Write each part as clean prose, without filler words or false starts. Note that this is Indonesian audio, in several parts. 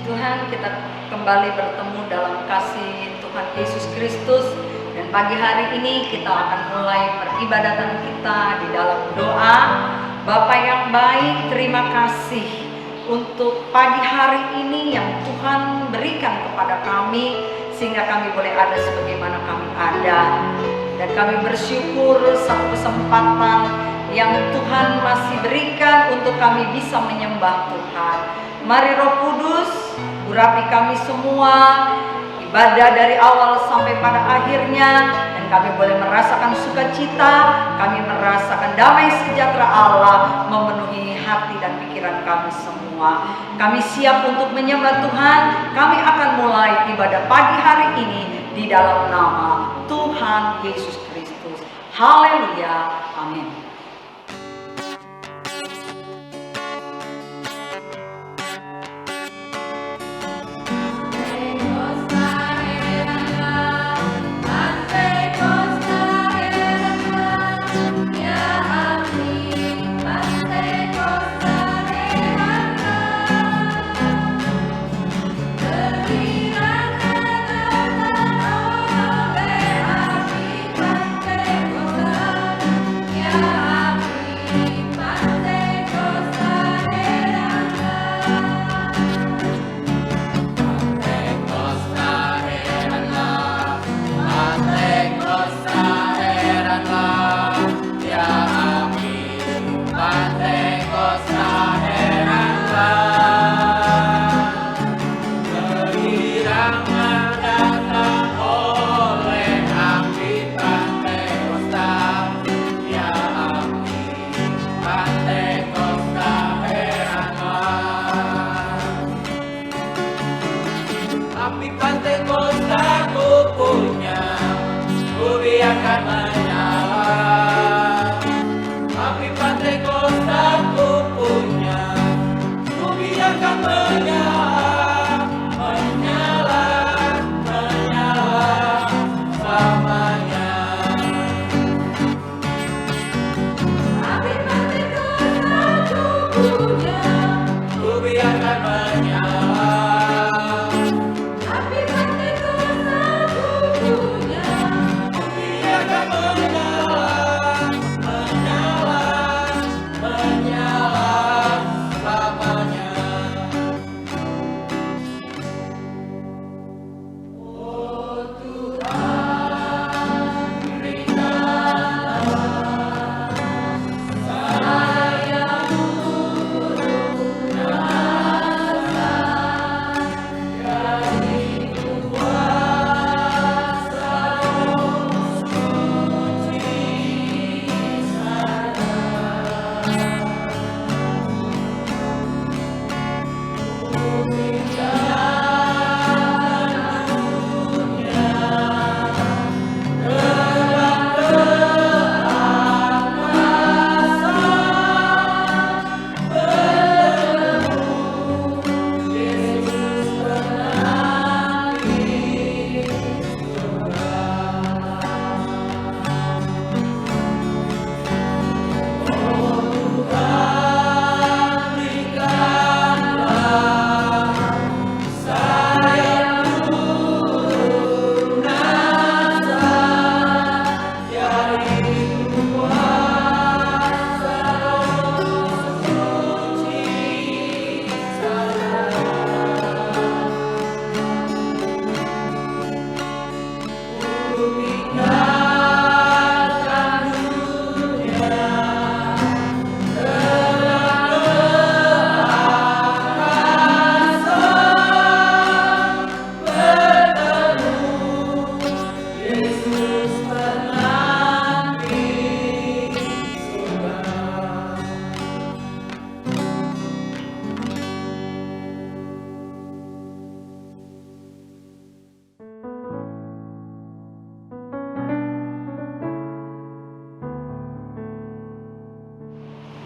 Tuhan, kita kembali bertemu dalam kasih Tuhan Yesus Kristus. Dan pagi hari ini kita akan mulai peribadatan kita di dalam doa. Bapa yang baik, terima kasih untuk pagi hari ini yang Tuhan berikan kepada kami, sehingga kami boleh ada sebagaimana kami ada. Dan kami bersyukur satu kesempatan yang Tuhan masih berikan untuk kami bisa menyembah Tuhan. Mari Roh Kudus, urapi kami semua, ibadah dari awal sampai pada akhirnya, dan kami boleh merasakan sukacita, kami merasakan damai sejahtera Allah memenuhi hati dan pikiran kami semua. Kami siap untuk menyembah Tuhan. Kami akan mulai ibadah pagi hari ini di dalam nama Tuhan Yesus Kristus. Haleluya, amin.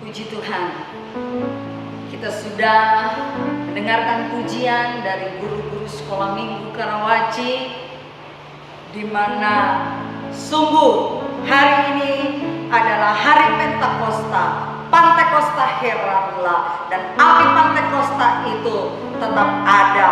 Puji Tuhan, kita sudah mendengarkan pujian dari guru-guru sekolah minggu Karawaci, di mana sungguh hari ini adalah hari Pentakosta, Pantekosta heranlah. Dan api Pentakosta itu tetap ada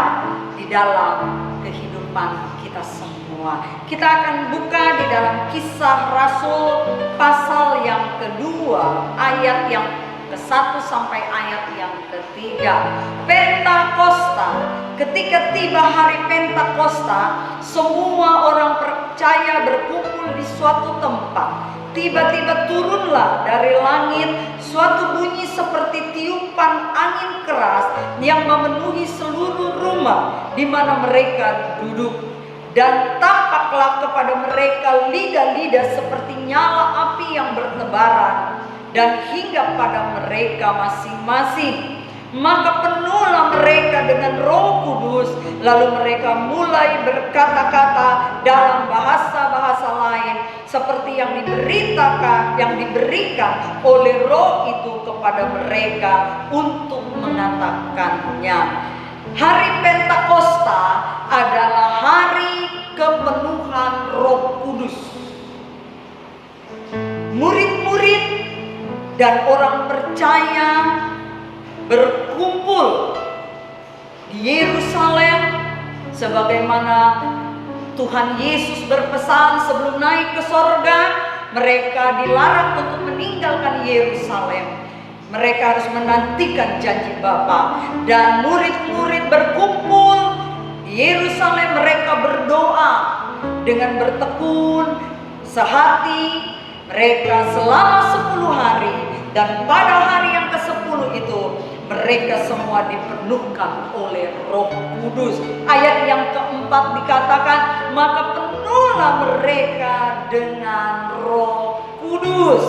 di dalam kehidupan kita semua. Kita akan buka di dalam Kisah Rasul pasal yang kedua, ayat yang ke-1 sampai ayat yang ketiga. Pentakosta. Ketika tiba hari Pentakosta, semua orang percaya berkumpul di suatu tempat. Tiba-tiba turunlah dari langit suatu bunyi seperti tiupan angin keras yang memenuhi seluruh rumah di mana mereka duduk. Dan tampaklah kepada mereka lidah-lidah seperti nyala api yang bertebaran dan hingga pada mereka masing-masing. Maka penuhlah mereka dengan Roh Kudus, lalu mereka mulai berkata-kata dalam bahasa-bahasa lain seperti yang diberikan oleh Roh itu kepada mereka untuk mengatakannya. Hari Pentakosta adalah hari kepenuhan Roh Kudus. Murid-murid dan orang percaya berkumpul di Yerusalem sebagaimana Tuhan Yesus berpesan sebelum naik ke sorga. Mereka dilarang untuk meninggalkan Yerusalem. Mereka harus menantikan janji Bapa. Dan murid-murid berkumpul di Yerusalem. Mereka berdoa dengan bertekun sehati. Mereka selama 10 hari. Dan pada hari yang ke-10 itu mereka semua dipenuhkan oleh Roh Kudus. Ayat yang ke-4 dikatakan, maka penuhlah mereka dengan Roh Kudus.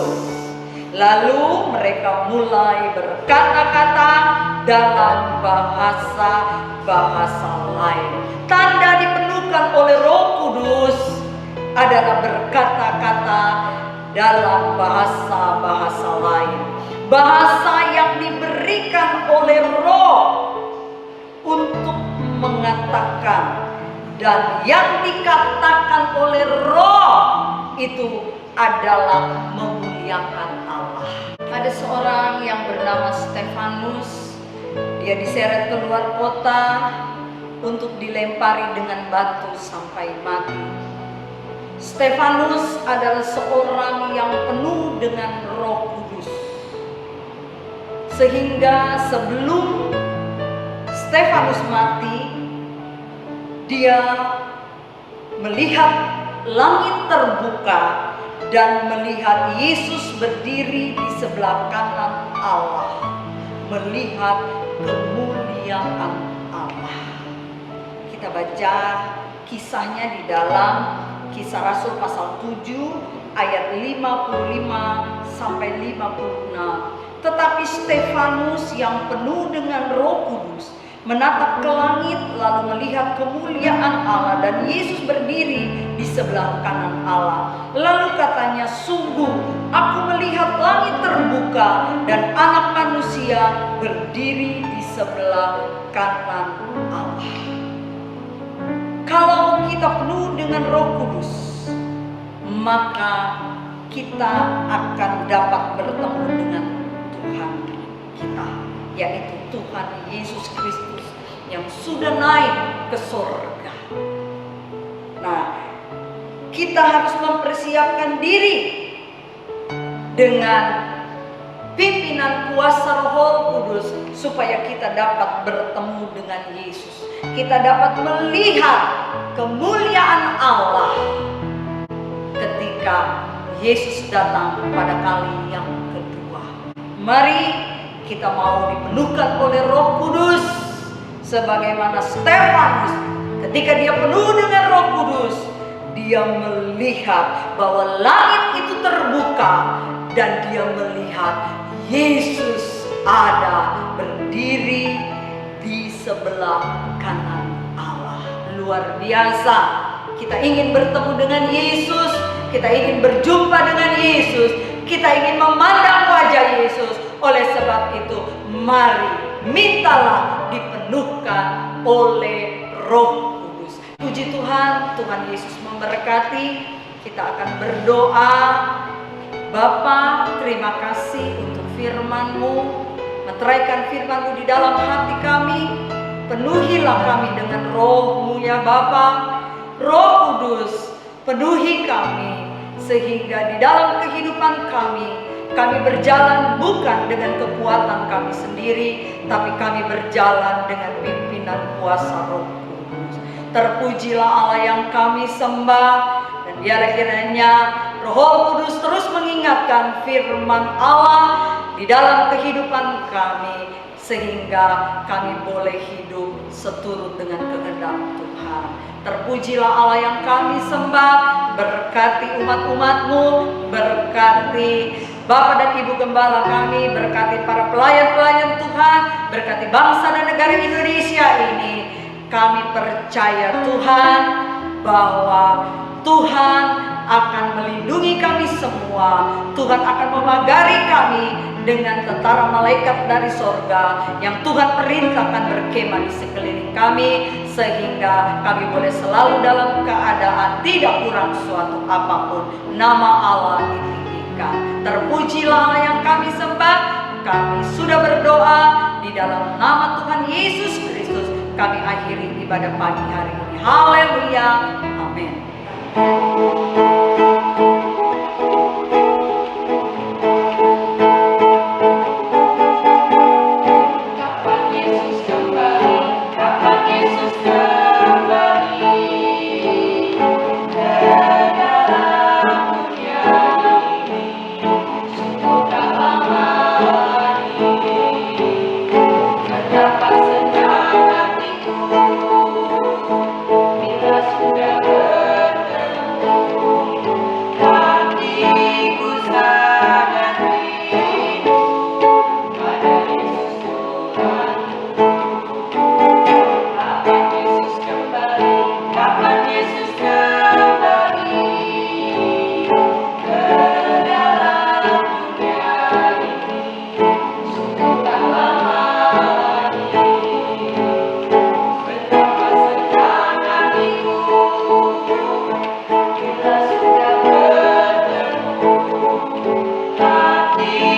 Lalu mereka mulai berkata-kata dalam bahasa-bahasa lain. Tanda dipenuhkan oleh Roh Kudus adalah berkata-kata dalam bahasa-bahasa lain. Bahasa yang diberikan oleh Roh untuk mengatakan, dan yang dikatakan oleh Roh itu adalah memuliakan Allah. Ada seorang yang bernama Stefanus. Dia diseret keluar kota untuk dilempari dengan batu sampai mati. Stefanus adalah seorang yang penuh dengan Roh Kudus. Sehingga sebelum Stefanus mati, dia melihat langit terbuka dan melihat Yesus berdiri di sebelah kanan Allah, melihat kemuliaan Allah. Kita baca kisahnya di dalam Kisah Rasul pasal 7 ayat 55 sampai 56. Tetapi Stefanus yang penuh dengan Roh Kudus menatap ke langit lalu melihat kemuliaan Allah dan Yesus berdiri di sebelah kanan Allah. Lalu katanya, sungguh aku melihat langit terbuka dan Anak Manusia berdiri di sebelah kanan Allah. Kalau kita penuh dengan Roh Kudus, maka kita akan dapat bertemu dengan Tuhan kita, yaitu Tuhan Yesus Kristus yang sudah naik ke surga. Nah, kita harus mempersiapkan diri dengan pimpinan kuasa Roh Kudus supaya kita dapat bertemu dengan Yesus. Kita dapat melihat kemuliaan Allah ketika Yesus datang pada kali yang kedua. Mari kita mau dipenuhkan oleh Roh Kudus sebagaimana Stefanus ketika dia penuh dengan Roh Kudus, dia melihat bahwa langit itu terbuka dan dia melihat Yesus ada berdiri di sebelah kanan Allah. Luar biasa. Kita ingin bertemu dengan Yesus, kita ingin berjumpa dengan Yesus, kita ingin memandang wajah Yesus. Oleh sebab itu, mari mintalah dipenuhkan oleh Roh Kudus. Puji Tuhan, Tuhan Yesus memberkati. Kita akan berdoa. Bapa, terima kasih untuk firman-Mu. meteraikan firman-Mu di dalam hati kami. Penuhilah kami dengan Roh-Mu ya Bapa. Roh Kudus, penuhi kami, sehingga di dalam kehidupan kami berjalan bukan dengan kekuatan kami sendiri, tapi kami berjalan dengan pimpinan kuasa Roh Kudus. Terpujilah Allah yang kami sembah, dan biarlah kiranya Roh Kudus terus mengingatkan firman Allah di dalam kehidupan kami, sehingga kami boleh hidup seturut dengan kehendak Tuhan. Terpujilah Allah yang kami sembah, berkati umat-Mu, berkati Bapak dan Ibu Gembala kami, berkati para pelayan-pelayan Tuhan, berkati bangsa dan negara Indonesia ini. Kami percaya Tuhan bahwa Tuhan akan melindungi kami semua. Tuhan akan memagari kami dengan tentara malaikat dari sorga yang Tuhan perintahkan berkemah di sekeliling kami, sehingga kami boleh selalu dalam keadaan tidak kurang suatu apapun. Nama Allah ditinggikan. Terpujilah Allah yang kami sembah. Kami sudah berdoa di dalam nama Tuhan Yesus Kristus. Kami akhiri ibadah pagi hari ini. Haleluya. Amin. Hati